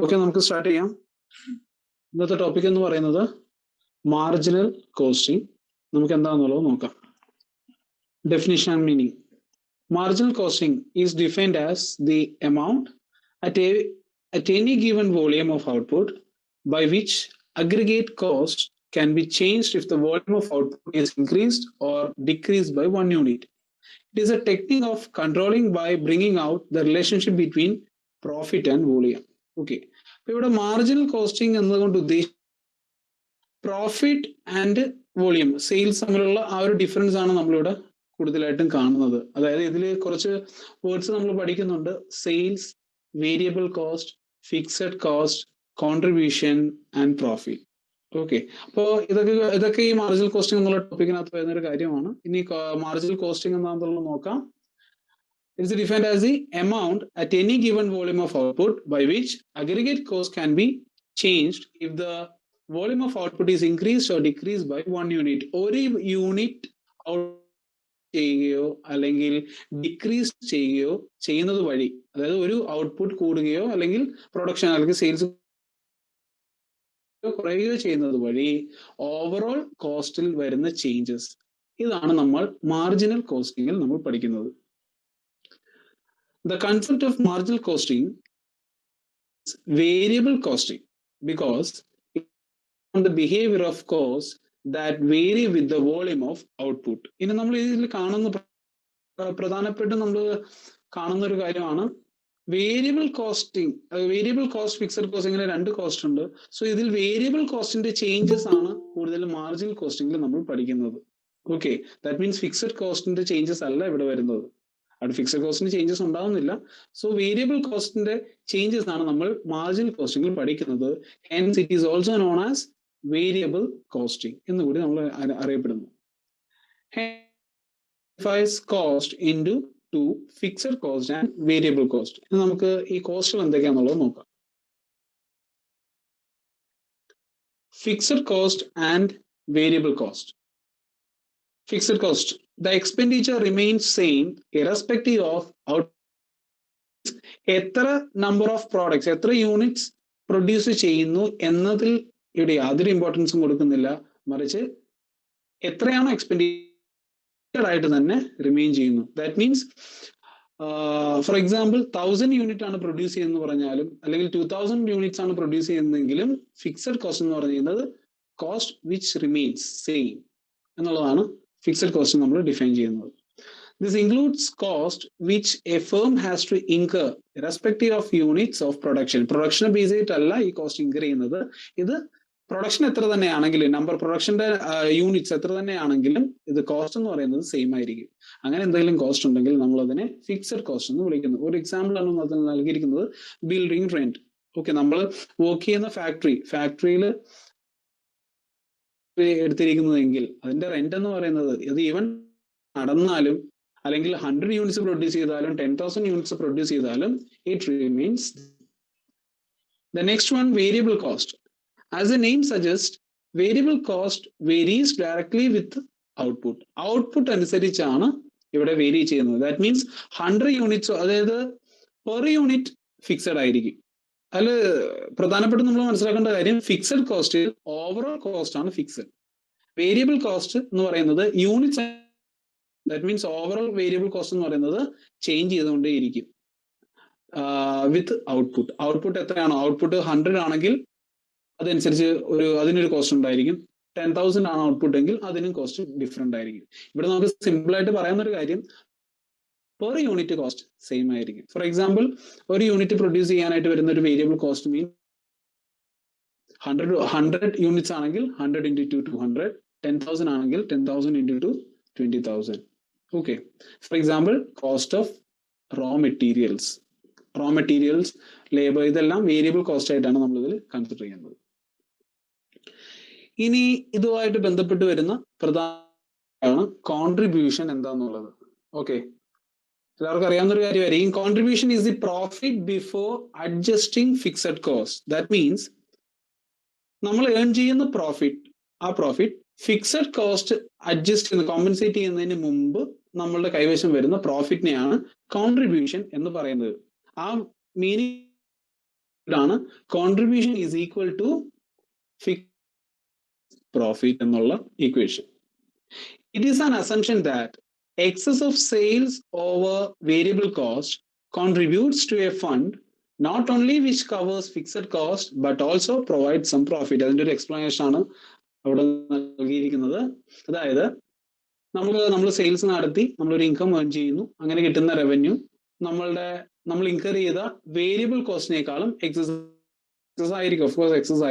Okay, നമുക്ക് start ചെയ്യാം. ഇന്നത്തെ ടോപ്പിക് എന്ന് പറയുന്നത് മാർജിനൽ കോസ്റ്റിംഗ്. നമുക്ക് എന്താണെന്നുള്ളത് നോക്കാം. Definition and meaning. Marginal costing is defined as the amount at any given volume of output by which aggregate cost can be changed if the volume of output is increased or decreased by 1 unit. It is a technique of controlling by bringing out the relationship between profit and volume. Okay. ഇവിടെ marginal costing എന്നതുകൊണ്ട് ഉദ്ദേശിക്കുന്നത് profit and volume, sales തമ്മിലുള്ള ആ ഒരു difference ആണ് നമ്മളിവിടെ കൂടുതലായിട്ടും കാണുന്നത്. അതായത് ഇതിൽ കുറച്ച് വേർഡ്സ് നമ്മൾ പഠിക്കുന്നുണ്ട്. Sales, variable cost, fixed cost, contribution and profit. Okay, അപ്പോൾ ഇതൊക്കെ ഈ മാർജിനൽ കോസ്റ്റിംഗ് എന്നുള്ള ടോപ്പിക്കിനകത്ത് വരുന്ന ഒരു കാര്യമാണ്. ഇനി മാർജിനൽ കോസ്റ്റിംഗ് എന്താണെന്നുള്ളത് നോക്കാം. It's defined as the amount at any given volume of output by which aggregate cost can be changed if the volume of output is increased or decreased by 1 unit. ഒരു unit ചെയ്യുകയോ അല്ലെങ്കിൽ decrease ചെയ്യുകയോ ചെയ്യുന്നത് വഴി, അതായത് ഒരു output കൂടുകയോ അല്ലെങ്കിൽ പ്രൊഡക്ഷൻ അല്ലെങ്കിൽ സെയിൽസ് കുറയുകയോ ചെയ്യുന്നത് വഴി ഓവറോൾ കോസ്റ്റിൽ വരുന്ന ചേഞ്ചസ്, ഇതാണ് നമ്മൾ മാർജിനൽ കോസ്റ്റിംഗിൽ നമ്മൾ പഠിക്കുന്നത്. The concept of marginal costing is variable costing because it is on the behavior of costs that vary with the volume of output. ഇനി നമ്മൾ ഇതിൽ കാണുന്ന പ്രധാനപ്പെട്ട നമ്മൾ കാണുന്ന ഒരു കാര്യമാണ് variable costing. Variable cost, fixed cost, ഇങ്ങനെ രണ്ട് കോസ്റ്റ് ഉണ്ട്. സോ ഇതിൽ വേരിയബിൾ കോസ്റ്റിന്റെ ചേഞ്ചസ് ആണ് കൂടുതൽ മാർജിനൽ കോസ്റ്റിംഗിൽ നമ്മൾ പഠിക്കുന്നത്. ഓക്കെ, ദാറ്റ് മീൻസ് ഫിക്സഡ് കോസ്റ്റിന്റെ ചേഞ്ചസ് അല്ല ഇവിടെ വരുന്നത്. അവിടെ ഫിക്സഡ് കോസ്റ്റിന് ചേഞ്ചസ് ഉണ്ടാവുന്നില്ല. സോ വേരിയബിൾ കോസ്റ്റിന്റെ ചേഞ്ചസ് ആണ് നമ്മൾ മാർജിനൽ കോസ്റ്റിംഗിൽ പഠിക്കുന്നത്. Hence it is also known as variable costing എന്ന് കൂടി നമ്മൾ അറിയപ്പെടുന്നു. Cost into two fixed cost and variable cost. നമുക്ക് ഈ കോസ്റ്റുകൾ എന്തൊക്കെയാണെന്നുള്ളത് നോക്കാം. Fixed cost and variable cost. Fixed cost. The expenditure remains same irrespective of output. എത്ര നമ്പർ ഓഫ് പ്രോഡക്ട്സ്, എത്ര യൂണിറ്റ്സ് പ്രൊഡ്യൂസ് ചെയ്യുന്നു എന്നതിൽ ഇവിടെ യാതൊരു ഇമ്പോർട്ടൻസും കൊടുക്കുന്നില്ല. മറിച്ച് എത്രയാണോ എക്സ്പെൻഡിച്ചർ ആയിട്ട് തന്നെ റിമെയിൻ ചെയ്യുന്നു. That means for example 1000 unit ആണ് പ്രൊഡ്യൂസ് ചെയ്യുന്നത് പറഞ്ഞാലും, അല്ലെങ്കിൽ 2000 യൂണിറ്റ്സ് ആണ് പ്രൊഡ്യൂസ് ചെയ്യുന്നതെങ്കിലും ഫിക്സഡ് കോസ്റ്റ് എന്ന് പറയുന്നത് കോസ്റ്റ് വിച്ച് റിമെയിൻസ് സെയിം എന്നുള്ളതാണ് ഫിക്സഡ് കോസ്റ്റ് നമ്മൾ ഡിഫൈൻ ചെയ്യുന്നത്. This includes cost which a firm has to incur irrespective of units of production. പ്രൊഡക്ഷനെ ബേസ് ചെയ്തിട്ടല്ല ഈ കോസ്റ്റ് ഇൻകർ ചെയ്യുന്നത്. ഇത് പ്രൊഡക്ഷൻ എത്ര തന്നെയാണെങ്കിലും, നമ്പർ പ്രൊഡക്ഷന്റെ യൂണിറ്റ്സ് എത്ര തന്നെയാണെങ്കിലും ഇത് കോസ്റ്റ് എന്ന് പറയുന്നത് സെയിം ആയിരിക്കും. അങ്ങനെ എന്തെങ്കിലും കോസ്റ്റ് ഉണ്ടെങ്കിൽ നമ്മൾ അതിനെ ഫിക്സഡ് കോസ്റ്റ് എന്ന് വിളിക്കുന്നു. ഒരു എക്സാമ്പിൾ ആണ് അതിൽ നൽകിയിരിക്കുന്നത് ബിൽഡിംഗ് റെന്റ്. ഓക്കെ, നമ്മൾ വർക്ക് ചെയ്യുന്ന ഫാക്ടറിയിൽ എടുത്തിരിക്കുന്നതെങ്കിൽ അതിന്റെ റെന്റ് എന്ന് പറയുന്നത് ഇത് ഈവൻ നടന്നാലും അല്ലെങ്കിൽ 100 യൂണിറ്റ്സ് പ്രൊഡ്യൂസ് ചെയ്താലും 10,000 യൂണിറ്റ്സ് പ്രൊഡ്യൂസ് ചെയ്താലും it remains. The next one, variable cost. As the name suggests, variable cost varies directly with output. Output അനുസരിച്ചാണ് ഇവിടെ വേരി ചെയ്യുന്നത്. ദാറ്റ് മീൻസ് 100 യൂണിറ്റ്സ്, അതായത് പെർ യൂണിറ്റ് ഫിക്സഡ് ആയിരിക്കും. അതിൽ പ്രധാനപ്പെട്ട നമ്മൾ മനസ്സിലാക്കേണ്ട കാര്യം ഫിക്സഡ് കോസ്റ്റ് ഓവറോൾ കോസ്റ്റ് ആണ് ഫിക്സഡ്. വേരിയബിൾ കോസ്റ്റ് എന്ന് പറയുന്നത് units, that means overall variable cost എന്ന് പറയുന്നത് ചേഞ്ച് ചെയ്തുകൊണ്ടേയിരിക്കും വിത്ത് ഔട്ട്പുട്ട്. ഔട്ട്പുട്ട് എത്രയാണോ, ഔട്ട്പുട്ട് 100 ആണെങ്കിൽ അതനുസരിച്ച് അതിനൊരു കോസ്റ്റ് ഉണ്ടായിരിക്കും. 10,000 ആണ് ഔട്ട്പുട്ട് എങ്കിൽ അതിനും കോസ്റ്റ് ഡിഫറെന്റ് ആയിരിക്കും. ഇവിടെ നമുക്ക് സിമ്പിൾ ആയിട്ട് പറയാവുന്ന ഒരു കാര്യം പെർ യൂണിറ്റ് കോസ്റ്റ് സെയിം ആയിരിക്കും. ഫോർ എക്സാമ്പിൾ, ഒരു യൂണിറ്റ് പ്രൊഡ്യൂസ് ചെയ്യാനായിട്ട് വരുന്ന ഒരു വേരിയബിൾ കോസ്റ്റ് മീൻ 100 യൂണിറ്റ്സ് ആണെങ്കിൽ 100 into 200, 10,000 ആണെങ്കിൽ 10,000 into 20,000. Okay, for example cost of raw materials, labour, ഇതെല്ലാം വേരിയബിൾ കോസ്റ്റ് ആയിട്ടാണ് നമ്മൾ ഇതിൽ കൺസിഡർ ചെയ്യുന്നത്. ഇനി ഇതുമായിട്ട് ബന്ധപ്പെട്ട് വരുന്ന പ്രധാന കോൺട്രിബ്യൂഷൻ എന്താന്നുള്ളത്. ഓക്കെ, എല്ലാവർക്കും അറിയാവുന്ന ഒരു കാര്യമായിരിക്കും. Contribution is the profit before adjusting fixed cost. That means നമ്മൾ ഏൺ ചെയ്യുന്ന ആ പ്രോഫിറ്റ് ഫിക്സഡ് കോസ്റ്റ് അഡ്ജസ്റ്റ് ചെയ്യുന്ന, കോമ്പൻസേറ്റ് ചെയ്യുന്നതിന് മുമ്പ് നമ്മളുടെ കൈവശം വരുന്ന പ്രോഫിറ്റിനെയാണ് കോൺട്രിബ്യൂഷൻ എന്ന് പറയുന്നത്. ആ meaning contribution is equal to fixed profit എന്നുള്ള equation. It is an assumption that excess of sales over variable cost contributes to a fund not only which covers fixed cost but also provides some profit. അതിന്റെ ഒരു explanation ആണ് അവിടെ നൽകിയിരിക്കുന്നത്. അതായത് നമ്മൾ sales നടത്തി നമ്മളൊരു ഇൻകം ഏൺ ചെയ്യുന്നു, അങ്ങനെ കിട്ടുന്ന റവന്യൂ നമ്മൾ ഇൻകർ ചെയ്ത വേരിയബിൾ കോസ്റ്റിനേക്കാളും എക്സസ് ആയിരിക്കും, ഓഫ് കോഴ്സ് എക്സസ്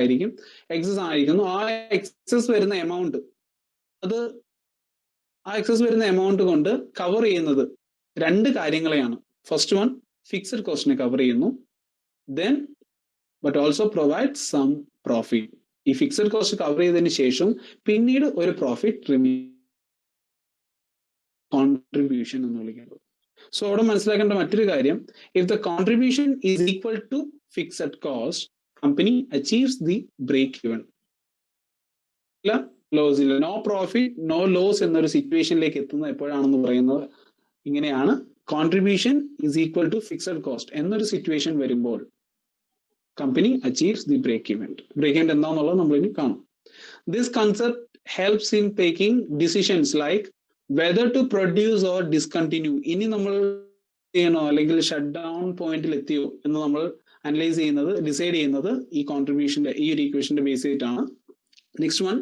ആയിരിക്കുന്നു. ആ എക്സസ് വരുന്ന എമൗണ്ട് കൊണ്ട് കവർ ചെയ്യുന്നത് രണ്ട് കാര്യങ്ങളെയാണ്. ഫസ്റ്റ് വൺ, ഫിക്സഡ് കോസ്റ്റിനെ കവർ ചെയ്യുന്നു, then but also provide some profit. ഈ ഫിക്സഡ് കോസ്റ്റ് കവർ ചെയ്തതിന് ശേഷം പിന്നീട് ഒരു പ്രോഫിറ്റ് കോൺട്രിബ്യൂഷൻ എന്ന് വിളിക്കുന്നത്. സോ അവിടെ മനസ്സിലാക്കേണ്ട മറ്റൊരു കാര്യം, if the contribution is equal to fixed cost, company achieves the break even. Loss ഇല്ല, നോ പ്രോഫിറ്റ് നോ ലോസ് എന്നൊരു സിറ്റുവേഷനിലേക്ക് എത്തുന്നത് എപ്പോഴാണെന്ന് പറയുന്നത് ഇങ്ങനെയാണ്. Contribution is equal to fixed cost എന്നൊരു സിറ്റുവേഷൻ വരുമ്പോൾ company achieves the break event. Break event എന്താണെന്നുള്ളത് നമ്മളിനി കാണും. This concept helps in taking decisions like whether to produce or discontinue. ഇനി നമ്മൾ ചെയ്യണോ അല്ലെങ്കിൽ ഷട്ട് ഡൗൺ പോയിന്റിൽ എത്തിയോ എന്ന് നമ്മൾ ഡിസൈഡ് ചെയ്യുന്നത് ഈ കോൺട്രിബ്യൂഷന്റെ ഈ ഒരു ഇക്വേഷന്റെ ബേസ് ചെയ്തിട്ടാണ്. Next one,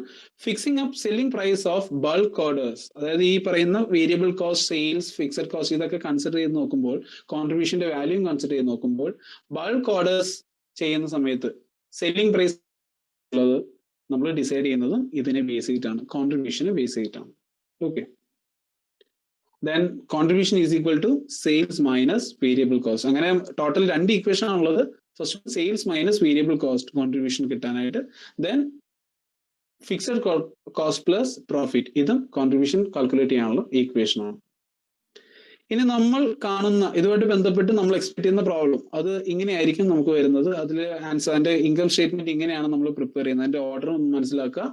fixing up selling price of bulk orders. അതായത് ഈ പറയുന്ന variable cost, sales, fixed cost ഇതൊക്കെ കൺസിഡർ ചെയ്ത് നോക്കുമ്പോൾ, കോൺട്രിബ്യൂഷന്റെ വാല്യൂ കൺസിഡർ ചെയ്ത് നോക്കുമ്പോൾ, ബൾക്ക് ഓർഡേഴ്സ് ചെയ്യുന്ന സമയത്ത് സെല്ലിംഗ് പ്രൈസ് ഉള്ളത് നമ്മൾ ഡിസൈഡ് ചെയ്യുന്നതും ഇതിനെ ബേസ് ചെയ്തിട്ടാണ്, കോൺട്രിബ്യൂഷനെ ബേസ് ചെയ്തിട്ടാണ്. Okay, then contribution is equal to sales minus variable cost. അങ്ങനെ ടോട്ടൽ രണ്ട് ഇക്വേഷൻ ആണുള്ളത്. First sales minus variable cost contribution കിട്ടാനായിട്ട്, then fixed cost plus profit, ഇതും കോൺട്രിബ്യൂഷൻ കാൽക്കുലേറ്റ് ചെയ്യാനുള്ള ഇക്വേഷൻ ആണ്. ഇനി നമ്മൾ കാണുന്ന ഇതുമായിട്ട് ബന്ധപ്പെട്ട് നമ്മൾ എക്സ്പെക്ട് ചെയ്യുന്ന പ്രോബ്ലം അത് ഇങ്ങനെയായിരിക്കും നമുക്ക് വരുന്നത്. അതിൽ ആൻസർ, അതിന്റെ ഇൻകം സ്റ്റേറ്റ്മെന്റ് ഇങ്ങനെയാണ് നമ്മൾ പ്രിപ്പയർ ചെയ്യുന്നത്. അതിന്റെ ഓർഡർ ഒന്ന് മനസ്സിലാക്കുക.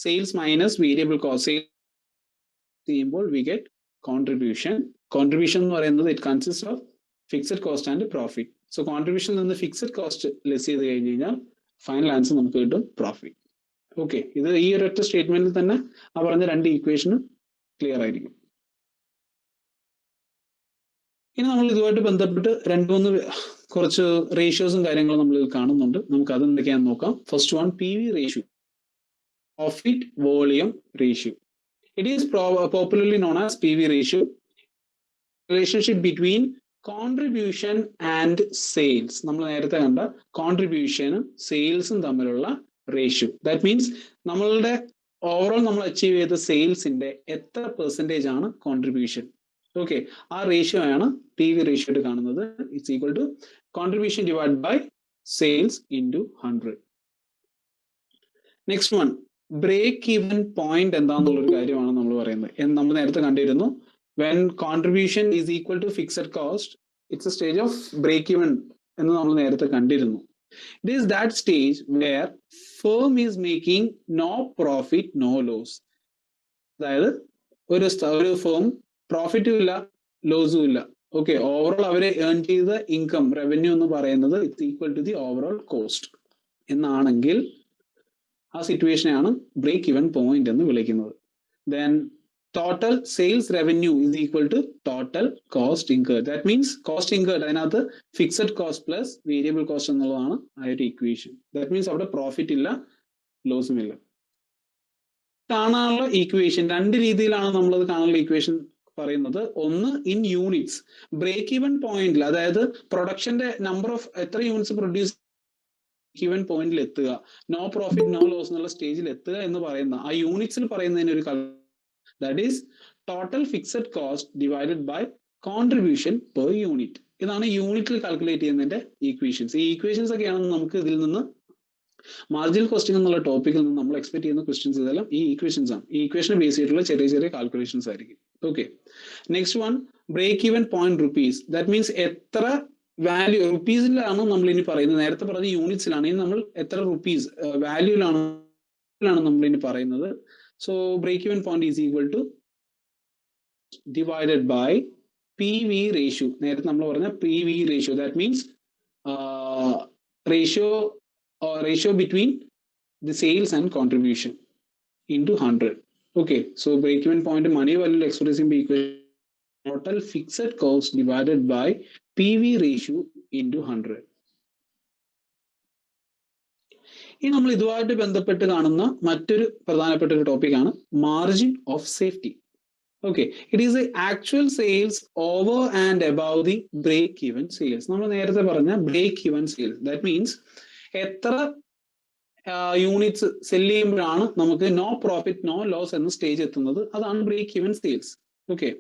സെയിൽസ് മൈനസ് വേരിയബിൾ കോസ്റ്റ് ചെയ്യുമ്പോൾ വി ഗെറ്റ് കോൺട്രിബ്യൂഷൻ. കോൺട്രിബ്യൂഷൻ എന്ന് പറയുന്നത് it consist of fixed cost and profit. So കോൺട്രിബ്യൂഷനിൽ നിന്ന് ഫിക്സഡ് കോസ്റ്റ് ലെസ് ചെയ്ത് കഴിഞ്ഞ് കഴിഞ്ഞാൽ ഫൈനൽ ആൻസർ നമുക്ക് കിട്ടും പ്രോഫിറ്റ്. ഓക്കെ, ഇത് ഈ ഒരൊറ്റ സ്റ്റേറ്റ്മെന്റിൽ തന്നെ ആ പറഞ്ഞ രണ്ട് ഈക്വേഷനും ക്ലിയർ ആയിരിക്കും. ഇനി നമ്മൾ ഇതുമായിട്ട് ബന്ധപ്പെട്ട് രണ്ട് കുറച്ച് റേഷ്യോസും കാര്യങ്ങളും നമ്മൾ കാണുന്നുണ്ട്. നമുക്ക് അത് എന്തൊക്കെയാണെന്ന് നോക്കാം. First one, PV ratio, profit volume ratio. It is popularly known as PV ratio, relationship between contribution and sales. നമ്മൾ നേരത്തെ കണ്ട കോൺട്രിബ്യൂഷനും സെയിൽസും തമ്മിലുള്ള റേഷ്യോ. ദാറ്റ് മീൻസ് നമ്മളുടെ ഓവറോൾ നമ്മൾ അച്ചീവ് ചെയ്ത സെയിൽസിന്റെ എത്ര പെർസെൻറ്റേജ് ആണ് കോൺട്രിബ്യൂഷൻ. ഓക്കെ, ആ റേഷ്യോ ആണ് PV റേഷ്യോ ആയിട്ട് കാണുന്നത്. It's equal to contribution divide by sales into 100. Next one, break even point എന്താണെന്നുള്ളൊരു കാര്യമാണ് നമ്മൾ പറയുന്നത്. നമ്മൾ നേരത്തെ കണ്ടിരുന്നു, when contribution is equal to fixed cost, it's a stage of break even എന്ന് നമ്മൾ നേരത്തെ കണ്ടിരുന്നു. It is that stage where firm is making no profit no loss. അതായത് ഒരു ഫേം പ്രോഫിറ്റും ഇല്ല ലോസും ഇല്ല. ഓക്കെ, ഓവറോൾ അവരെ ഏൺ ചെയ്ത ഇൻകം റവന്യൂ എന്ന് പറയുന്നത് it's equal to the overall cost എന്നാണെങ്കിൽ ആ സിറ്റുവേഷനെയാണ് ബ്രേക്ക് ഇവൻ പോയിന്റ് എന്ന് വിളിക്കുന്നത്. Then total sales revenue is equal to total cost incurred. That means cost incurred, അതിനകത്ത് fixed cost plus variable cost എന്നുള്ളതാണ് ആ ഒരു ഇക്വേഷൻ. ദാറ്റ് മീൻസ് അവിടെ പ്രോഫിറ്റ് ഇല്ല ലോസും ഇല്ല. കാണാനുള്ള ഈക്വേഷൻ രണ്ട് രീതിയിലാണ് നമ്മളത് കാണാനുള്ള ഈക്വേഷൻ പറയുന്നത്. ഒന്ന്, ഇൻ യൂണിറ്റ്സ്. ബ്രേക്ക് ഇവൻ പോയിന്റിൽ, അതായത് പ്രൊഡക്ഷന്റെ നമ്പർ ഓഫ് എത്ര യൂണിറ്റ്സ് പ്രൊഡ്യൂസ് ഈവൻ പോയിന്റിൽ എത്തുക, നോ പ്രോഫിറ്റ് നോ ലോസ് എന്നുള്ള സ്റ്റേജിൽ എത്തുക എന്ന് പറയുന്ന ആ യൂണിറ്റ്സിൽ പറയുന്നതിന് ഒരു that is total fixed cost divided by contribution per unit. ഇതാണ് യൂണിറ്റിൽ കാൽക്കുലേറ്റ് ചെയ്യുന്നതിന്റെ ഈക്വേഷൻസ്. ഈ ഈക്വേഷൻസ് ഒക്കെയാണ് നമുക്ക് ഇതിൽ നിന്ന് മാർജിനൽ കോസ്റ്റിംഗ് എന്നുള്ള ടോപ്പിക്കിൽ നിന്ന് നമ്മൾ എക്സ്പെക്ട് ചെയ്യുന്ന ക്വസ്റ്റ്യൻസ് ഇതെല്ലാം ഈ ഈക്വേഷൻസ് ആണ്. ഈ ഈക്വേഷനെ ബേസ് ചെയ്തിട്ടുള്ള ചെറിയ ചെറിയ കാൽക്കുലേഷൻസ് ആയിരിക്കും. Okay, next one, break even point rupees. That means എത്ര വാല്യൂ റുപ്പീസിലാണ് നമ്മൾ ഇനി പറയുന്നത്. നേരത്തെ പറഞ്ഞ യൂണിറ്റ്സിലാണ്, ഇനി നമ്മൾ എത്ര റുപ്പീസ് വാല്യൂലാണ് നമ്മൾ ഇനി പറയുന്നത്. So break even point is equal to divided by PV ratio. നേരത്തെ നമ്മൾ പറഞ്ഞ PV ratio, that means ratio between the sales and contribution into 100. Okay, so break-even point money value expressing the equation total fixed cost divided by PV ratio into 100. ഇനി നമ്മൾ ഇതുമായിട്ട് ബന്ധപ്പെട്ട് കാണുന്ന മറ്റൊരു പ്രധാനപ്പെട്ട ഒരു ടോപ്പിക്കാണ് margin of safety. Okay, it is the actual sales over and above the break even sales. നമ്മൾ നേരത്തെ പറഞ്ഞ break even sales, that means എത്ര യൂണിറ്റ്സ് സെല് ചെയ്യുമ്പോഴാണ് നമുക്ക് നോ പ്രോഫിറ്റ് നോ ലോസ് എന്ന സ്റ്റേജ് എത്തുന്നത്, അതാണ് break even sales. Okay,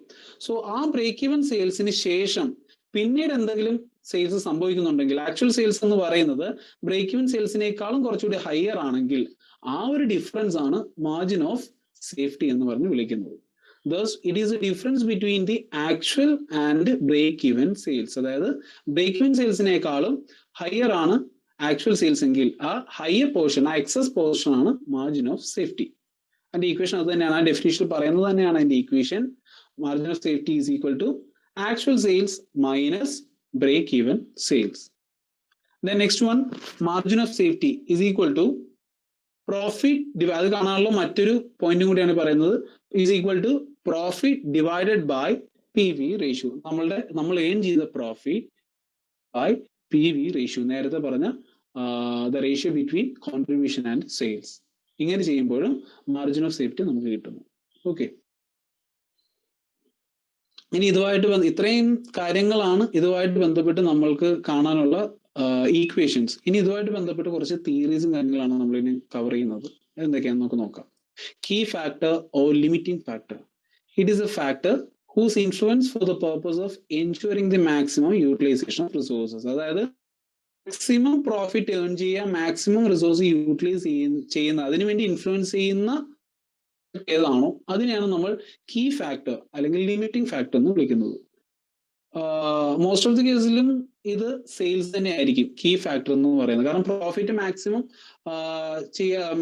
so ആ ബ്രേക്ക് ഈവൻ സെയിൽസിന് ശേഷം പിന്നീട് എന്തെങ്കിലും സെയിൽസ് സംഭവിക്കുന്നുണ്ടെങ്കിൽ, ആക്ച്വൽ സെയിൽസ് എന്ന് പറയുന്നത് ബ്രേക്ക് ഈവൻ സെയിൽസിനേക്കാളും കുറച്ചുകൂടി ഹയർ ആണെങ്കിൽ ആ ഒരു ഡിഫറൻസ് ആണ് മാർജിൻ ഓഫ് സേഫ്റ്റി എന്ന് പറഞ്ഞ് വിളിക്കുന്നത്. Thus, it is a difference between the actual and break-even sales. അതായത് ബ്രേക്ക് ഈവൻ സെയിൽസിനേക്കാളും ഹയർ ആണ് ആക്ച്വൽ സെയിൽസ് എങ്കിൽ ആ ഹയർ പോർഷൻ, ആ എക്സസ് പോർഷൻ ആണ് മാർജിൻ ഓഫ് സേഫ്റ്റി. അതിന്റെ ഈക്വേഷൻ അത് തന്നെയാണ്, ആ ഡെഫിനിഷൻ പറയുന്നത് തന്നെയാണ് അതിന്റെ equation. Margin of safety is equal to actual sales minus break even sales. Then next one, margin of safety is equal to profit, അത് കാണാനുള്ള മറ്റൊരു പോയിന്റും കൂടിയാണ് പറയുന്നത്, is equal to profit divided by P V ratio. നമ്മൾ earn ചെയ്ത profit by P V ratio, നേരത്തെ പറഞ്ഞ the ratio between contribution and sales. ഇങ്ങനെ ചെയ്യുമ്പോഴും മാർജിൻ ഓഫ് സേഫ്റ്റി നമുക്ക് കിട്ടുന്നു. ഓക്കെ, ഇനി ഇതുമായിട്ട് ഇത്രയും കാര്യങ്ങളാണ് ഇതുമായിട്ട് ബന്ധപ്പെട്ട് നമ്മൾക്ക് കാണാനുള്ള ഈക്വേഷൻസ്. ഇനി ഇതുമായിട്ട് ബന്ധപ്പെട്ട് കുറച്ച് തിയറീസും കാര്യങ്ങളാണ് നമ്മൾ ഇനി കവർ ചെയ്യുന്നത്. എന്തൊക്കെയാണെന്ന് നമുക്ക് നോക്കാം. Key factor or limiting factor. It is a factor whose influence for the purpose of ensuring the maximum utilization of resources. അതായത് മാക്സിമം പ്രോഫിറ്റ് ഏൺ ചെയ്യുക, മാക്സിമം റിസോഴ്സ് യൂട്ടിലൈസ് ചെയ്യുന്ന, അതിനുവേണ്ടി ഇൻഫ്ലുവൻസ് ചെയ്യുന്ന ഏതാണോ അതിനെയാണ് നമ്മൾ കീ ഫാക്ടർ അല്ലെങ്കിൽ ലിമിറ്റിംഗ് ഫാക്ടർ എന്ന് വിളിക്കുന്നത്. മോസ്റ്റ് ഓഫ് ദി കേസിലും ഇത് സെയിൽസ് തന്നെ ആയിരിക്കും കീ ഫാക്ടർ എന്ന് പറയുന്നത്. കാരണം പ്രോഫിറ്റ്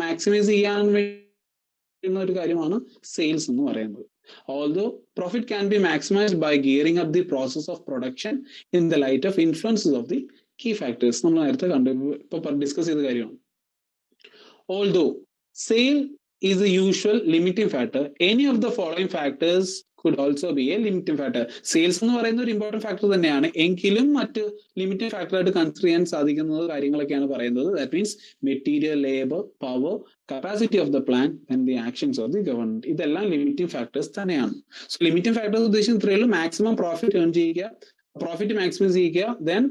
മാക്സിമൈസ് ചെയ്യാൻ വേണ്ടുന്ന ഒരു കാര്യമാണ് സെയിൽസ് എന്ന് പറയുന്നത്. Although profit can be maximized by gearing up the process of production in the light of influences of the key factors. നമ്മൾ നേരത്തെ ഡിസ്കസ് ചെയ്ത കാര്യമാണ്. Although sale is a usual limiting factor, any of the following factors could also be a limiting factor. Sales എന്ന് പറയുന്ന ഒരു important factor തന്നെയാണ്, എങ്കിലും മറ്റ് ലിമിറ്റിംഗ് ഫാക്ടർ ആയിട്ട് കൺസിഡർ ചെയ്യാൻ സാധിക്കുന്ന കാര്യങ്ങളൊക്കെയാണ് പറയുന്നത്. That means material, labour, power, capacity of the plan and the actions of the government. ഇതെല്ലാം ലിമിറ്റിംഗ് ഫാക്ടേഴ്സ് തന്നെയാണ്. സോ ലിമിറ്റിംഗ് ഫാക്ടേഴ്സ് ഉദ്ദേശിക്കുന്നത് ഇത്രയേ ഉള്ളൂ: മാക്സിമം പ്രോഫിറ്റ് ഏൺ ചെയ്യുക, പ്രോഫിറ്റ് മാക്സിമൈസ് ചെയ്യുക, then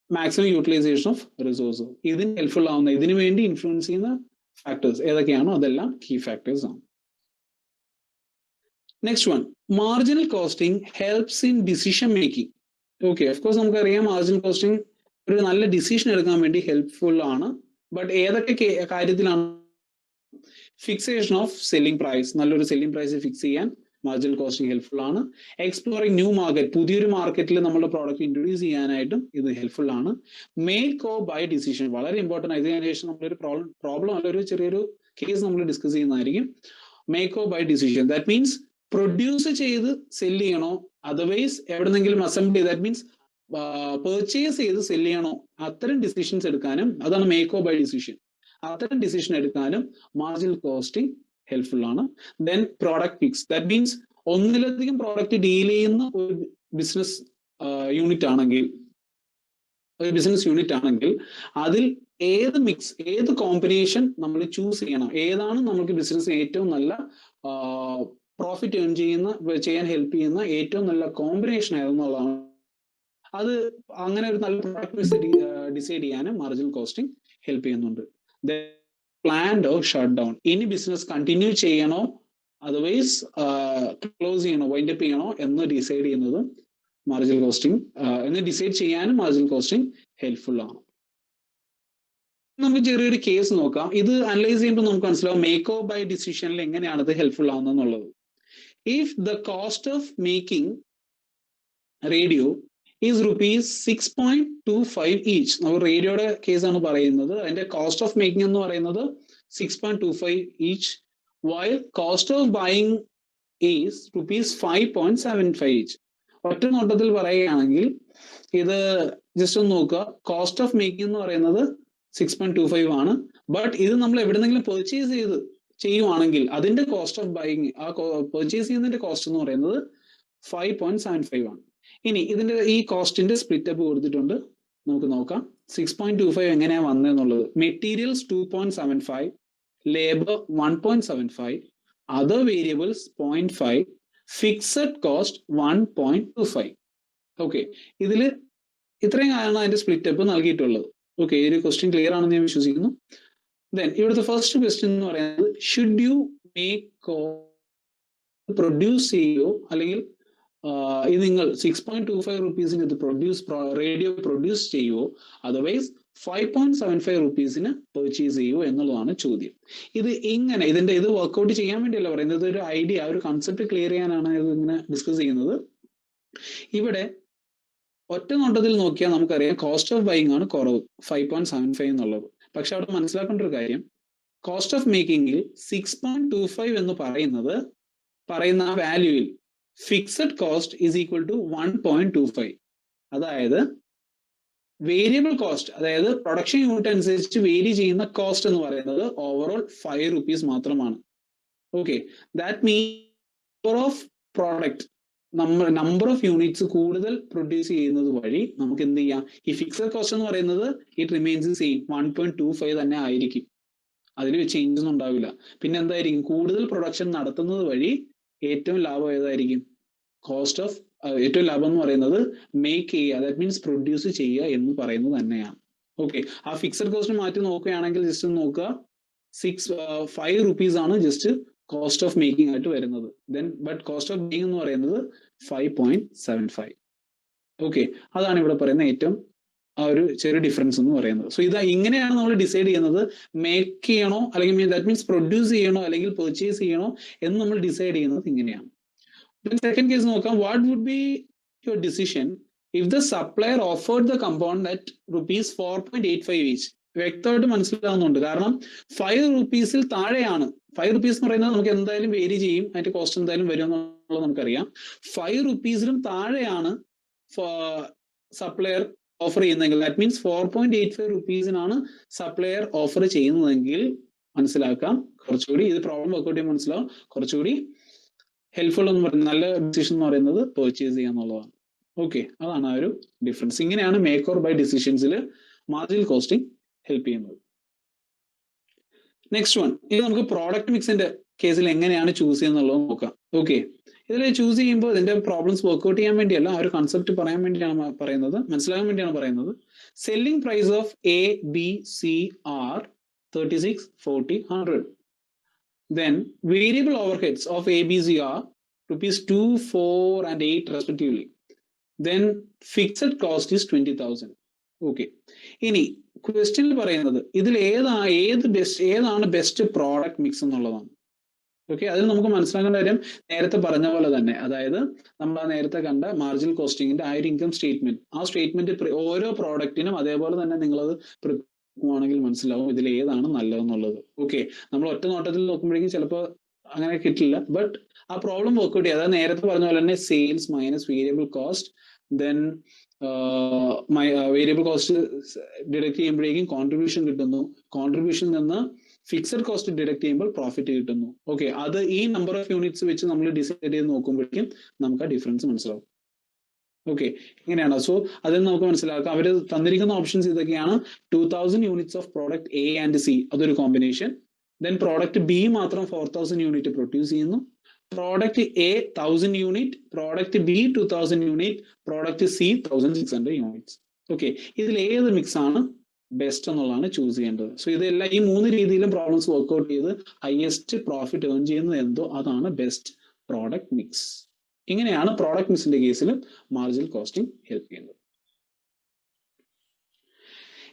maximum utilization of resource. ഇതിന് ഹെൽപ്ഫുൾ ആവുന്ന, ഇതിനു വേണ്ടി ഇൻഫ്ലുവൻസ് ചെയ്യുന്ന ഫാക്ടേഴ്സ് ഏതൊക്കെയാണോ അതെല്ലാം കീ ഫാക്ടേഴ്സ് ആണ്. Next one, marginal costing helps in decision making. Okay, of course നമുക്കറിയാം മാർജിനൽ കോസ്റ്റിംഗ് ഒരു നല്ല ഡിസിഷൻ എടുക്കാൻ വേണ്ടി ഹെൽപ്ഫുൾ ആണ്. ബട്ട് ഏതൊക്കെ കാര്യത്തിലാണ്? ഫിക്സേഷൻ ഓഫ് സെല്ലിംഗ് പ്രൈസ്, നല്ലൊരു സെല്ലിംഗ് പ്രൈസ് ഫിക്സ് ചെയ്യാൻ മാർജിനൽ കോസ്റ്റിംഗ് ഹെൽപ്ഫുൾ ആണ്. എക്സ്പ്ലോറിംഗ് ന്യൂ മാർക്കറ്റ്, പുതിയൊരു മാർക്കറ്റിൽ നമ്മുടെ പ്രോഡക്റ്റ് ഇൻട്രൊഡ്യൂസ് ചെയ്യാനായിട്ടും ഇത് ഹെൽപ്ഫുൾ ആണ്. മേക്ക് ഓർ ബൈ ഡിസിഷൻ വളരെ ഇമ്പോർട്ടൻ്റ് ആണ്. ഇതിന് ശേഷം നമ്മളൊരു പ്രോബ്ലം അല്ല, ഒരു ചെറിയൊരു കേസ് നമ്മൾ ഡിസ്കസ് ചെയ്യുന്നതായിരിക്കും. Make or buy decision, that means produce ചെയ്ത് സെല് ചെയ്യണോ, അതർവൈസ് എവിടെന്നെങ്കിലും അസംബിൾ ചെയ്ത്, ദാറ്റ് മീൻസ് പെർച്ചേസ് ചെയ്ത് സെല് ചെയ്യണോ, അത്തരം ഡിസിഷൻസ് എടുക്കാനും, അതാണ് മേക്ക് ഓർ ബൈ ഡിസിഷൻ. അത്തരം ഡിസിഷൻ എടുക്കാനും മാർജിനൽ കോസ്റ്റിംഗ് ഹെൽപ്ഫുൾ ആണ്. Then product mix, that means ഒന്നിലധികം പ്രോഡക്റ്റ് ഡീൽ ചെയ്യുന്ന ഒരു ബിസിനസ് യൂണിറ്റ് ആണെങ്കിൽ അതിൽ ഏത് മിക്സ്, ഏത് കോമ്പിനേഷൻ നമ്മൾ ചൂസ് ചെയ്യണം, ഏതാണ് നമുക്ക് ബിസിനസ് ഏറ്റവും നല്ല പ്രോഫിറ്റ് ഏൺ ചെയ്യാൻ ഹെൽപ്പ് ചെയ്യുന്ന ഏറ്റവും നല്ല കോമ്പിനേഷൻ ഏതെന്നുള്ളതാണ്. അത് അങ്ങനെ ഒരു നല്ല പ്രോഡക്റ്റ് ഡിസൈഡ് ചെയ്യാനും മാർജിനൽ കോസ്റ്റിംഗ് ഹെൽപ്പ് ചെയ്യുന്നുണ്ട്. പ്ലാൻഡ് ഓർ ഷട്ട് ഡൗൺ, ഇനി ബിസിനസ് കണ്ടിന്യൂ ചെയ്യണോ അതർവൈസ് ക്ലോസ് ചെയ്യണോ, വൈൻഡ് അപ്പ് ചെയ്യണോ എന്ന് ഡിസൈഡ് ചെയ്യുന്നതും മാർജിനൽ കോസ്റ്റിംഗ്, എന്ന് ഡിസൈഡ് ചെയ്യാനും മാർജിനൽ കോസ്റ്റിംഗ് ഹെൽപ്ഫുൾ ആണ്. നമുക്ക് ചെറിയൊരു കേസ് നോക്കാം. ഇത് അനലൈസ് ചെയ്യുമ്പോൾ നമുക്ക് മനസ്സിലാവും മേക്ക് ഓർ ബൈ ഡിസിഷനിൽ എങ്ങനെയാണ് ഇത് ഹെൽപ്ഫുൾ ആവുന്നത്. If the cost of making radio is rupees 6.25 each, നമ്മൾ റേഡിയോയുടെ കേസാണ് പറയുന്നത്, അതിന്റെ കോസ്റ്റ് ഓഫ് മേക്കിംഗ് എന്ന് പറയുന്നത് 6.25 each, while cost of buying is rupees 5.75 each. ഒറ്റ നോട്ടത്തിൽ പറയുകയാണെങ്കിൽ ഇത് ജസ്റ്റ് ഒന്ന് നോക്കുക. കോസ്റ്റ് ഓഫ് മേക്കിംഗ് എന്ന് പറയുന്നത് 6.25 ആണ്. ബട്ട് ഇത് നമ്മൾ എവിടെന്നെങ്കിലും പെർച്ചേസ് ചെയ്യുവാണെങ്കിൽ അതിന്റെ കോസ്റ്റ് ഓഫ് ബൈയിങ്, ആ പെർച്ചേസ് ചെയ്യുന്നതിന്റെ കോസ്റ്റ് എന്ന് പറയുന്നത് 5.75 ആണ്. ഇനി ഇതിന്റെ ഈ കോസ്റ്റിന്റെ സ്പ്ലിറ്റ് അപ്പ് കൊടുത്തിട്ടുണ്ട്, നമുക്ക് നോക്കാം. 6.25 എങ്ങനെയാ വന്നതെന്നുള്ളത്. Materials 2.75, labour 1.75, other variables 0.5, fixed cost 1.25. Okay, ഇതില് ഇത്രയും ആണ് അതിന്റെ സ്പ്ലിറ്റ് അപ്പ് നൽകിയിട്ടുള്ളത്. ഓക്കെ, ഈ ഒരു ക്വസ്റ്റ്യൻ ക്ലിയർ ആണെന്ന് ഞാൻ വിശ്വസിക്കുന്നു. ദെൻ ഇവിടുത്തെ ഫസ്റ്റ് ക്വസ്റ്റ്യൻ എന്ന് പറയുന്നത്, ഷുഡ് യു മേക്ക് പ്രൊഡ്യൂസ് ചെയ്യോ, അല്ലെങ്കിൽ ഇത് നിങ്ങൾ 6.25 റുപ്പീസിന് ഇത് റേഡിയോ പ്രൊഡ്യൂസ് ചെയ്യുവോ, അതർവൈസ് 5.75 റുപ്പീസിന് പെർച്ചേസ് ചെയ്യുവോ എന്നുള്ളതാണ് ചോദ്യം. ഇത് എങ്ങനെ, ഇത് വർക്ക്ഔട്ട് ചെയ്യാൻ വേണ്ടിയല്ല പറയുന്നത്, ഒരു ഐഡിയ, ഒരു കൺസെപ്റ്റ് ക്ലിയർ ചെയ്യാനാണ് ഇത് ഇങ്ങനെ ഡിസ്കസ് ചെയ്യുന്നത്. ഇവിടെ ഒറ്റ നോട്ടത്തിൽ നോക്കിയാൽ നമുക്കറിയാം കോസ്റ്റ് ഓഫ് ബൈയിങ് ആണ് കുറവ്, 5.75 എന്നുള്ളത്. പക്ഷെ അവിടെ മനസ്സിലാക്കേണ്ട ഒരു കാര്യം, കോസ്റ്റ് ഓഫ് മേക്കിംഗിൽ 6.25 എന്ന് പറയുന്ന ആ വാല്യൂവിൽ fixed cost is equal to 1.25. അതായത് വേരിയബിൾ കോസ്റ്റ്, അതായത് പ്രൊഡക്ഷൻ യൂണിറ്റ് അനുസരിച്ച് വേരി ചെയ്യുന്ന കോസ്റ്റ് എന്ന് പറയുന്നത് ഓവറോൾ 5 റുപ്പീസ് മാത്രമാണ്. Okay, that means of product, number of units കൂടുതൽ പ്രൊഡ്യൂസ് ചെയ്യുന്നത് വഴി നമുക്ക് എന്ത് ചെയ്യാം, ഈ ഫിക്സഡ് കോസ്റ്റ് എന്ന് പറയുന്നത് ഇറ്റ് റിമെയിൻസ് സെയിം 1.25 തന്നെ ആയിരിക്കും, അതിൽ ചേഞ്ചസ് ഒന്നും ഉണ്ടാവില്ല. പിന്നെ എന്തായിരിക്കും, കൂടുതൽ പ്രൊഡക്ഷൻ നടത്തുന്നത് വഴി ഏറ്റവും ലാഭം ഏതായിരിക്കും, ഏറ്റവും ലാഭം എന്ന് പറയുന്നത് മേക്ക് ചെയ്യുക, ദാറ്റ് മീൻസ് പ്രൊഡ്യൂസ് ചെയ്യുക എന്ന് പറയുന്നത് തന്നെയാണ്. ഓക്കെ, ആ ഫിക്സഡ് കോസ്റ്റ് മാറ്റി നോക്കുകയാണെങ്കിൽ ജസ്റ്റ് നോക്കുക, 5 റുപ്പീസ് ആണ് ജസ്റ്റ് കോസ്റ്റ് ഓഫ് മേക്കിംഗ് ആയിട്ട് വരുന്നത്. ബട്ട് കോസ്റ്റ് ഓഫ് ബൈയിങ് എന്ന് പറയുന്നത് 5.75. ഓക്കെ, അതാണ് ഇവിടെ പറയുന്ന ഏറ്റവും ആ ഒരു ചെറിയ ഡിഫറൻസ് എന്ന് പറയുന്നത്. സോ ഇങ്ങനെയാണ് നമ്മൾ ഡിസൈഡ് ചെയ്യുന്നത്, മേക്ക് ചെയ്യണോ അല്ലെങ്കിൽ ദാറ്റ് മീൻസ് പ്രൊഡ്യൂസ് ചെയ്യണോ അല്ലെങ്കിൽ പെർച്ചേസ് ചെയ്യണോ എന്ന് നമ്മൾ ഡിസൈഡ് ചെയ്യുന്നത് ഇങ്ങനെയാണ്. സെക്കൻഡ് കേസ് നോക്കാം. What would be your decision if the supplier offered the compound at ₹4.85 each? വ്യക്തമായിട്ട് മനസ്സിലാവുന്നുണ്ട്, കാരണം 5 റുപ്പീസിൽ താഴെയാണ്. 5 റുപ്പീസ് എന്ന് പറയുന്നത് നമുക്ക് എന്തായാലും വേരി ചെയ്യും, അതിന്റെ കോസ്റ്റ് എന്തായാലും വരും എന്നുള്ളത് നമുക്കറിയാം. 5 റുപ്പീസിലും താഴെയാണ് സപ്ലയർ ഓഫർ ചെയ്യുന്നതെങ്കിൽ, ദാറ്റ് മീൻസ് 4.85 റുപ്പീസിനാണ് സപ്ലയർ ഓഫർ ചെയ്യുന്നതെങ്കിൽ മനസ്സിലാക്കാം, കുറച്ചുകൂടി ഇത് പ്രോബ്ലം വർക്ക്ഔട്ട് ചെയ്യാൻ മനസ്സിലാവും, കുറച്ചുകൂടി ഹെൽപ്ഫുൾ എന്ന് പറയുന്നത്, നല്ല ഡിസിഷൻ എന്ന് പറയുന്നത് പെർച്ചേസ് ചെയ്യുക എന്നുള്ളതാണ്. ഓക്കെ, അതാണ് ആ ഒരു ഡിഫറൻസ്. ഇങ്ങനെയാണ് മേക്ക് ഓർ ബൈ ഡിസിഷൻസിൽ മാർജിനൽ കോസ്റ്റിംഗ് ഹെൽപ്പ് ചെയ്യുന്നത്. നെക്സ്റ്റ് വൺ, ഇത് നമുക്ക് പ്രോഡക്റ്റ് മിക്സിന്റെ കേസിൽ എങ്ങനെയാണ് ചൂസ് ചെയ്യുന്നുള്ളത് നോക്കാം. ഓക്കെ, ഇതിൽ ചൂസ് ചെയ്യുമ്പോൾ ഇതിന്റെ പ്രോബ്ലംസ് വർക്ക്ഔട്ട് ചെയ്യാൻ വേണ്ടിയല്ല, ആ ഒരു കൺസെപ്റ്റ് പറയാൻ വേണ്ടിയാണ് പറയുന്നത്, മനസ്സിലാകാൻ വേണ്ടിയാണ് പറയുന്നത്. Selling price of A, B, C are 36, 40, 100. Then variable overheads of A, B, C are ₹2, 4 and 8 respectively. Then fixed cost is 20,000. Okay, ഇനി ക്വസ്റ്റ്യനിൽ പറയുന്നത് ഇതിൽ ഏതാണ് ബെസ്റ്റ് പ്രോഡക്റ്റ് മിക്സ് എന്നുള്ളതാണ്. ഓക്കെ, അതിൽ നമുക്ക് മനസ്സിലാക്കേണ്ട കാര്യം നേരത്തെ പറഞ്ഞ പോലെ തന്നെ, അതായത് നമ്മൾ നേരത്തെ കണ്ട മാർജിനൽ കോസ്റ്റിംഗിന്റെ ആ ഒരു ഇൻകം സ്റ്റേറ്റ്മെന്റ്, ആ സ്റ്റേറ്റ്മെന്റ് ഓരോ പ്രോഡക്റ്റിനും അതേപോലെ തന്നെ നിങ്ങളത് ആണെങ്കിൽ മനസ്സിലാവും ഇതിൽ ഏതാണ് നല്ലതെന്നുള്ളത്. ഓക്കെ, നമ്മൾ ഒറ്റ നോട്ടത്തിൽ നോക്കുമ്പോഴേക്കും ചിലപ്പോൾ അങ്ങനെ കിട്ടില്ല, ബട്ട് ആ പ്രോബ്ലം വർക്ക്ഔട്ട് ചെയ്യുക, അതായത് നേരത്തെ പറഞ്ഞ പോലെ തന്നെ sales minus variable cost, then variable cost deduct ചെയ്യുമ്പോഴേക്കും കോൺട്രിബ്യൂഷൻ കിട്ടുന്നു, കോൺട്രിബ്യൂഷൻ നിന്ന് ഫിക്സഡ് കോസ്റ്റ് ഡിഡക്ട് ചെയ്യുമ്പോൾ പ്രോഫിറ്റ് കിട്ടുന്നു. ഓക്കെ, അത് ഈ നമ്പർ ഓഫ് യൂണിറ്റ്സ് വെച്ച് നമ്മൾ ഡിസൈഡ് ചെയ്ത് നോക്കുമ്പോഴേക്കും നമുക്ക് ആ ഡിഫറൻസ് മനസ്സിലാവും. ഓക്കെ, ഇങ്ങനെയാണ്. സോ അതിൽ നമുക്ക് മനസ്സിലാക്കാം, അവർ തന്നിരിക്കുന്ന ഓപ്ഷൻസ് ഇതൊക്കെയാണ്. 2000 units of product A and C, അതൊരു കോമ്പിനേഷൻ. ദെൻ പ്രോഡക്റ്റ് B മാത്രം 4000 യൂണിറ്റ് പ്രൊഡ്യൂസ് ചെയ്യുന്നു. Product A 1000 unit, product B 2000 unit, product C 1600 units. Okay, ഇതിൽ ഏത് മിക്സ് ആണ് ബെസ്റ്റ് എന്നുള്ളതാണ് ചൂസ് ചെയ്യേണ്ടത്. സോ ഇതെല്ലാം ഈ 3 രീതിയിലും പ്രോബ്ലംസ് വർക്ക്ഔട്ട് ചെയ്ത് ഹയസ്റ്റ് പ്രോഫിറ്റ് ഏൺ ചെയ്യുന്നത് എന്തോ അതാണ് ബെസ്റ്റ് പ്രോഡക്റ്റ് മിക്സ്. ഇങ്ങനെയാണ് പ്രോഡക്റ്റ് മിക്സിന്റെ കേസിൽ മാർജിനൽ കോസ്റ്റിംഗ് ഹെൽപ്പ് ചെയ്യുന്നത്.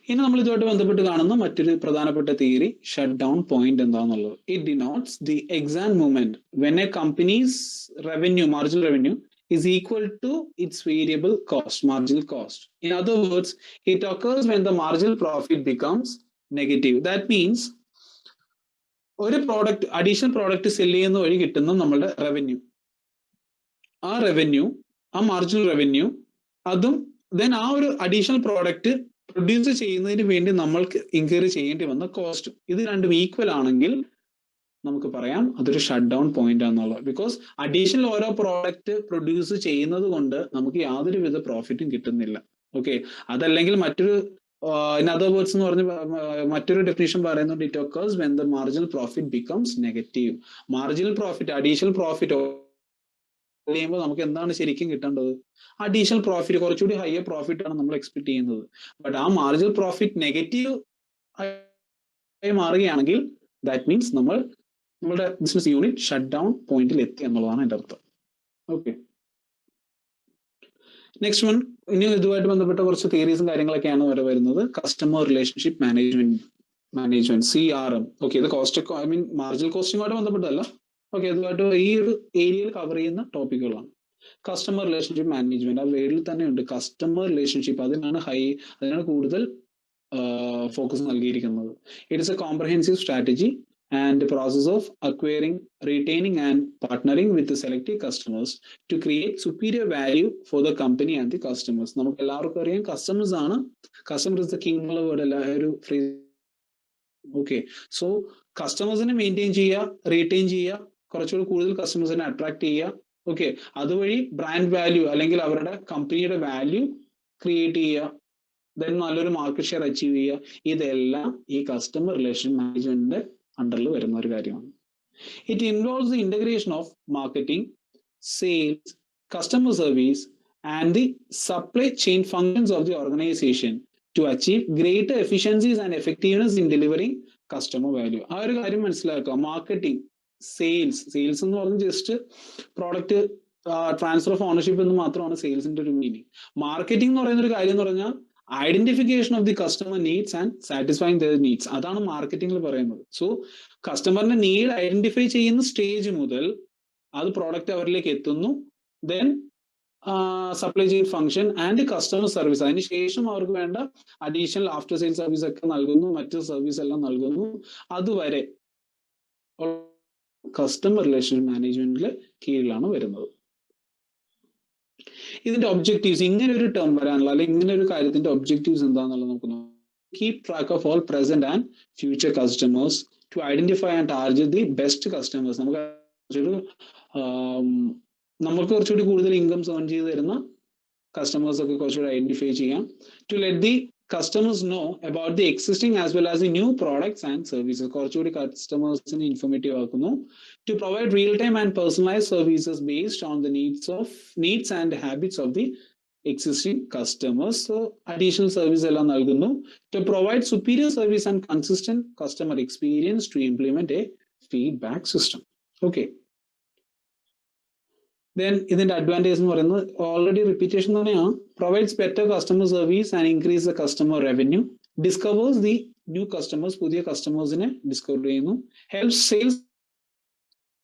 ഇനി നമ്മൾ ഇതുമായിട്ട് ബന്ധപ്പെട്ട് കാണുന്ന മറ്റൊരു പ്രധാനപ്പെട്ട തിയറി ഷട്ട് ഡൗൺ പോയിന്റ് എന്താണെന്നുള്ളത്. It denotes the exact movement when a company's revenue, marginal revenue is equal to its variable cost, marginal cost. In other words, it occurs when the marginal profit becomes negative. That means ഒരു product, additional product cell ചെയ്യുന്ന വഴി കിട്ടുന്ന നമ്മളുടെ revenue, ആ marginal revenue അതും then ആ ഒരു additional product produce ചെയ്യുന്നതിന് വേണ്ടി നമ്മൾക്ക് ഇൻക്വയറി ചെയ്യേണ്ടി വന്ന കോസ്റ്റ്, ഇത് രണ്ടും ഈക്വൽ ആണെങ്കിൽ നമുക്ക് പറയാം അതൊരു ഷട്ട് ഡൗൺ പോയിന്റ് ആണെന്നുള്ളത്. ബിക്കോസ് അഡീഷണൽ ഓരോ പ്രോഡക്റ്റ് പ്രൊഡ്യൂസ് ചെയ്യുന്നത് കൊണ്ട് നമുക്ക് യാതൊരുവിധ പ്രോഫിറ്റും കിട്ടുന്നില്ല. ഓക്കെ, അതല്ലെങ്കിൽ മറ്റൊരു ഇൻ അതർ വേർഡ്സ് എന്ന് പറഞ്ഞ് മറ്റൊരു ഡെഫിനിഷൻ പറയുന്നത് it occurs when the marginal profit becomes negative. Marginal profit, additional profit ചെയ്യുമ്പോൾ നമുക്ക് എന്താണ് ശരിക്കും കിട്ടേണ്ടത്? അഡീഷണൽ പ്രോഫിറ്റ്, കുറച്ചുകൂടി ഹയർ പ്രോഫിറ്റ് ആണ് നമ്മൾ എക്സ്പെക്ട് ചെയ്യുന്നത്. ബട്ട് ആ മാർജിനൽ പ്രോഫിറ്റ് നെഗറ്റീവ് ആയി മാറുകയാണെങ്കിൽ ദാറ്റ് മീൻസ് നമ്മുടെ ബിസിനസ് യൂണിറ്റ് ഷട്ട് ഡൗൺ പോയിന്റിൽ എത്തി എന്നുള്ളതാണ് എൻ്റെ അർത്ഥം. ഓക്കെ, നെക്സ്റ്റ് വൺ, ഇനി ഇതുമായിട്ട് ബന്ധപ്പെട്ട കുറച്ച് തിയറീസും കാര്യങ്ങളൊക്കെയാണ് വരെ വരുന്നത്. Customer relationship management CRM. Okay, ഇത് കോസ്റ്റ്, ഐ മീൻ മാർജിനൽ കോസ്റ്റിംഗുമായിട്ട് ബന്ധപ്പെട്ടതല്ല. ഓക്കെ, ഇതുമായിട്ട് ഈ ഒരു ഏരിയയിൽ കവർ ചെയ്യുന്ന ടോപ്പിക്കുകളാണ്. കസ്റ്റമർ റിലേഷൻഷിപ്പ് മാനേജ്മെന്റ്, ആ വേർഡിൽ തന്നെ ഉണ്ട് കസ്റ്റമർ റിലേഷൻഷിപ്പ്, അതിനാണ് കൂടുതൽ ഫോക്കസ് നൽകിയിരിക്കുന്നത്. It is a comprehensive strategy and process of acquiring, retaining and partnering with selective customers to create superior value for the company and the customers. നമുക്ക് എല്ലാവർക്കും അറിയാം customers ആണ്, കസ്റ്റമർ ഇസ് ദ കിങ് എന്നുള്ള word അല്ല ഒരു phrase. Okay, so കസ്റ്റമേഴ്സിനെ maintain ചെയ്യുക, retain ചെയ്യുക, കുറച്ചുകൂടി കൂടുതൽ കസ്റ്റമേഴ്സിനെ അട്രാക്ട് ചെയ്യുക. ഓക്കെ, അതുവഴി ബ്രാൻഡ് വാല്യൂ അല്ലെങ്കിൽ അവരുടെ കമ്പനിയുടെ വാല്യൂ ക്രിയേറ്റ് ചെയ്യുക, ദെൻ നല്ലൊരു മാർക്കറ്റ് ഷെയർ അച്ചീവ് ചെയ്യുക. ഇതെല്ലാം ഈ കസ്റ്റമർ റിലേഷൻ മാനേജ്മെന്റിന്റെ അണ്ടറിൽ വരുന്ന ഒരു കാര്യമാണ്. It involves the integration of marketing, sales, customer service and the supply chain functions of the organization to achieve greater efficiencies and effectiveness in delivering customer value. ആ ഒരു കാര്യം മനസ്സിലാക്കുക. മാർക്കറ്റിംഗ്, സെയിൽസ് എന്ന് പറഞ്ഞാൽ just product transfer of ownership എന്ന് മാത്രമാണ് സെയിൽസിന്റെ ഒരു meaning. Marketing എന്ന് പറയുന്ന ഒരു കാര്യം എന്ന് പറഞ്ഞാൽ identification of the customer needs and satisfying there needs, അതാണ് മാർക്കറ്റിംഗിൽ പറയുന്നത്. സോ കസ്റ്റമറിന്റെ നീഡ് ഐഡന്റിഫൈ ചെയ്യുന്ന സ്റ്റേജ് മുതൽ അത് പ്രോഡക്റ്റ് അവരിലേക്ക് എത്തുന്നു, then supply chain function and customer service, അതിനുശേഷം അവർക്ക് വേണ്ട അഡീഷണൽ ആഫ്റ്റർ സെയിൽ സർവീസ് ഒക്കെ നൽകുന്നു, മറ്റു സർവീസ് എല്ലാം നൽകുന്നു. അതുവരെ കസ്റ്റമർ റിലേഷൻ മാനേജ്മെന്റിലെ കീഴിലാണ് വരുന്നത്. ഇതിന്റെ ഒബ്ജക്റ്റീവ്സ്, ഇങ്ങനെ ഒരു ടേം വരാനുള്ള അല്ലെങ്കിൽ ഇങ്ങനെ ഒരു കാര്യത്തിന്റെ ഒബ്ജക്റ്റീവ്സ് എന്താണെന്നുള്ളത് നമുക്ക് നോക്കാം. Keep track of all present and future customers to identify and target the best customers. നമുക്ക് കുറച്ചുകൂടി കൂടുതൽ ഇൻകം ഏൺ ചെയ്ത് തരുന്ന കസ്റ്റമേഴ്സ് ഒക്കെ കുറച്ചുകൂടി ഐഡന്റിഫൈ ചെയ്യാം. To let the customers know about the existing as well as the new products and services. കുറച്ചുകൂടി കസ്റ്റമേഴ്സിന് ഇൻഫോർമേറ്റീവ് ആക്കുന്നു. To provide real-time and personalized services based on the needs and habits of the existing customers. So additional service എല്ലാം നൽകുന്നു. To provide superior service and consistent customer experience to implement a feedback system. Okay. Then ഇതിന്റെ advantage എന്ന് പറയുന്നത് already repetition തന്നെയാണ്. Provides better customer service and increase the customer revenue. Discovers the new customers, പുതിയ കസ്റ്റമേഴ്സിനെ discover ചെയ്യുന്നു. Help sales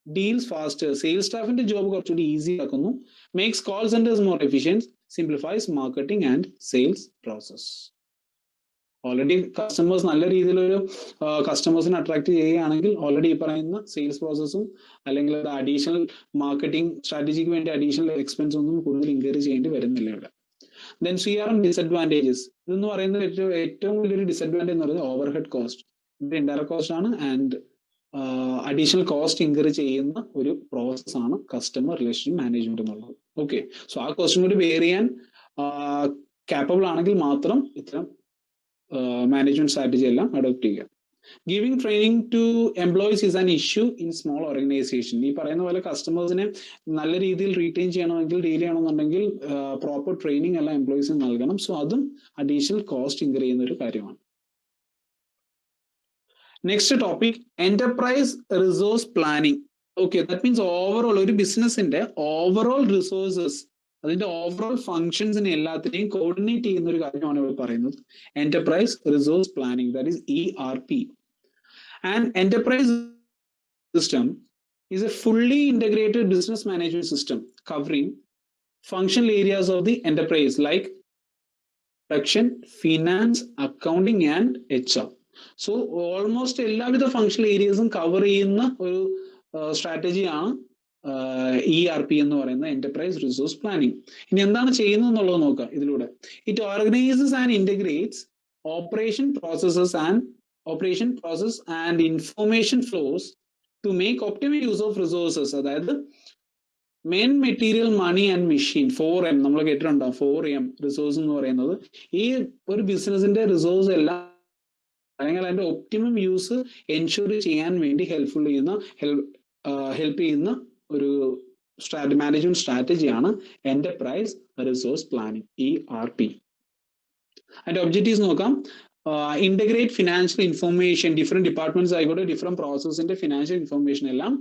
deals faster, sales സ്റ്റാഫിന്റെ job കുറച്ചുകൂടി easy ആക്കുന്നു. Makes call centres more efficient, simplifies marketing and sales process. Already customers നല്ല രീതിയിലൊരു കസ്റ്റമേഴ്സിനെ attract ചെയ്യുകയാണെങ്കിൽ ഓൾറെഡി ഈ പറയുന്ന സെയിൽസ് പ്രോസസ്സും അല്ലെങ്കിൽ അഡീഷണൽ മാർക്കറ്റിംഗ് സ്ട്രാറ്റജിക്ക് വേണ്ടി അഡീഷണൽ എക്സ്പെൻസ് ഒന്നും കൂടുതൽ ഇൻക്വയറി ചെയ്യേണ്ടി വരുന്നില്ല ഇവിടെ. ദെൻ CRM ഡിസഡ്വാൻറ്റേജസ്, ഇതെന്ന് പറയുന്നത് ഏറ്റവും വലിയൊരു ഡിസഡ്വാൻറ്റേജ് എന്ന് പറയുന്നത് ഓവർ ഹെഡ് കോസ്റ്റ്. ഇത് ഇൻഡയറക്ട് കോസ്റ്റ് ആണ് ആൻഡ് അഡീഷണൽ കോസ്റ്റ് ഇൻക്വയറി ചെയ്യുന്ന ഒരു പ്രോസസ് ആണ് കസ്റ്റമർ റിലേഷൻ മാനേജ്മെന്റ് എന്നുള്ളത്. ഓക്കെ, സോ ആ കോസ്റ്റും കൂടി ബെയർ ചെയ്യാൻ കാപ്പബിൾ ആണെങ്കിൽ മാത്രം ഇത്തരം മാനേജ്മെന്റ് സ്ട്രാറ്റജി എല്ലാം അഡോപ്റ്റ് ചെയ്യുക. Giving training to employees is an issue in small organization. ഈ പറയുന്ന പോലെ കസ്റ്റമേഴ്സിനെ നല്ല രീതിയിൽ റീറ്റെയിൻ ചെയ്യണമെങ്കിൽ, ഡീൽ ചെയ്യണമെന്നുണ്ടെങ്കിൽ പ്രോപ്പർ ട്രെയിനിങ് എല്ലാം എംപ്ലോയീസിന് നൽകണം. സോ അതും അഡീഷണൽ കോസ്റ്റ് ഇൻക്രീസ് ചെയ്യുന്ന ഒരു കാര്യമാണ്. Next topic, enterprise resource planning. Okay, that means overall ഒരു ബിസിനസിന്റെ ഓവറോൾ റിസോഴ്സസ്, അതിന്റെ ഓവറോൾ ഫങ്ഷൻസിനെ എല്ലാത്തിനെയും കോർഡിനേറ്റ് ചെയ്യുന്ന ഒരു കാര്യമാണ് ഇവിടെ പറയുന്നത് enterprise resource planning, that is ERP. And enterprise system is a fully integrated business management system covering functional areas of the enterprise like production, finance, accounting and HR. So almost എല്ലാവിധ functional ഏരിയസും cover ചെയ്യുന്ന ഒരു സ്ട്രാറ്റജിയാണ് ERP എന്ന് പറയുന്ന enterprise resource planning. ഇനി എന്താണ് ചെയ്യുന്നത് എന്നുള്ളത് നോക്കാം ഇതിലൂടെ. It organises and integrates operation process and information flows to make optimal use of resources. അതായത് main material, money and machine, 4M നമ്മൾ കേട്ടിട്ടുണ്ടാവും. 4M റിസോഴ്സ് എന്ന് പറയുന്നത് ഈ ഒരു ബിസിനസിന്റെ റിസോഴ്സ് എല്ലാം അല്ലെങ്കിൽ അതിന്റെ ഒപ്റ്റിമം യൂസ് എൻഷുർ ചെയ്യാൻ വേണ്ടി ഹെൽപ്പ് ചെയ്യുന്ന ഒരു മാനേജ്മെന്റ് സ്ട്രാറ്റജിയാണ് എന്റർപ്രൈസ് റിസോഴ്സ് പ്ലാനിങ്, ERP. അതിന്റെ ഒബ്ജക്റ്റീവ്സ് നോക്കാം. Integrate financial information, different departments ആയിക്കോട്ടെ ഡിഫറെന്റ് പ്രോസസ്സിന്റെ ഫിനാൻഷ്യൽ ഇൻഫർമേഷൻ എല്ലാം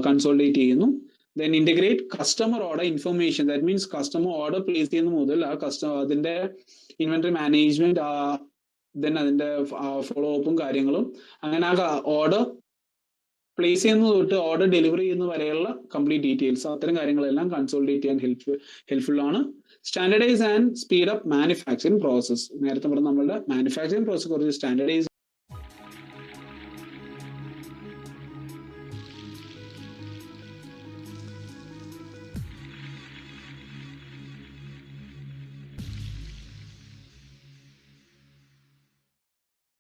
കൺസോളിഡേറ്റ് ചെയ്യുന്നു. Then integrate customer order information. That means customer order place ചെയ്യുന്ന മുതൽ ആ അതിന്റെ ഇൻവെന്ററി മാനേജ്മെന്റ്, then അതിന്റെ ഫോളോ അപ്പും കാര്യങ്ങളും, അങ്ങനെ ആ ഓർഡർ പ്ലേസ് ചെയ്യുന്നത് തൊട്ട് ഓർഡർ ഡെലിവറി ചെയ്യുന്ന വരെയുള്ള കംപ്ലീറ്റ് ഡീറ്റെയിൽസ്, അത്തരം കാര്യങ്ങളെല്ലാം കൺസോളിഡേറ്റ് ചെയ്യാൻ ഹെൽപ്ഫുൾ ആണ്. Standardise and speed up manufacturing process. നേരത്തെ പറഞ്ഞ നമ്മളുടെ മാനുഫാക്ചറിങ് പ്രോസസ് കുറച്ച് സ്റ്റാൻഡർഡൈസ്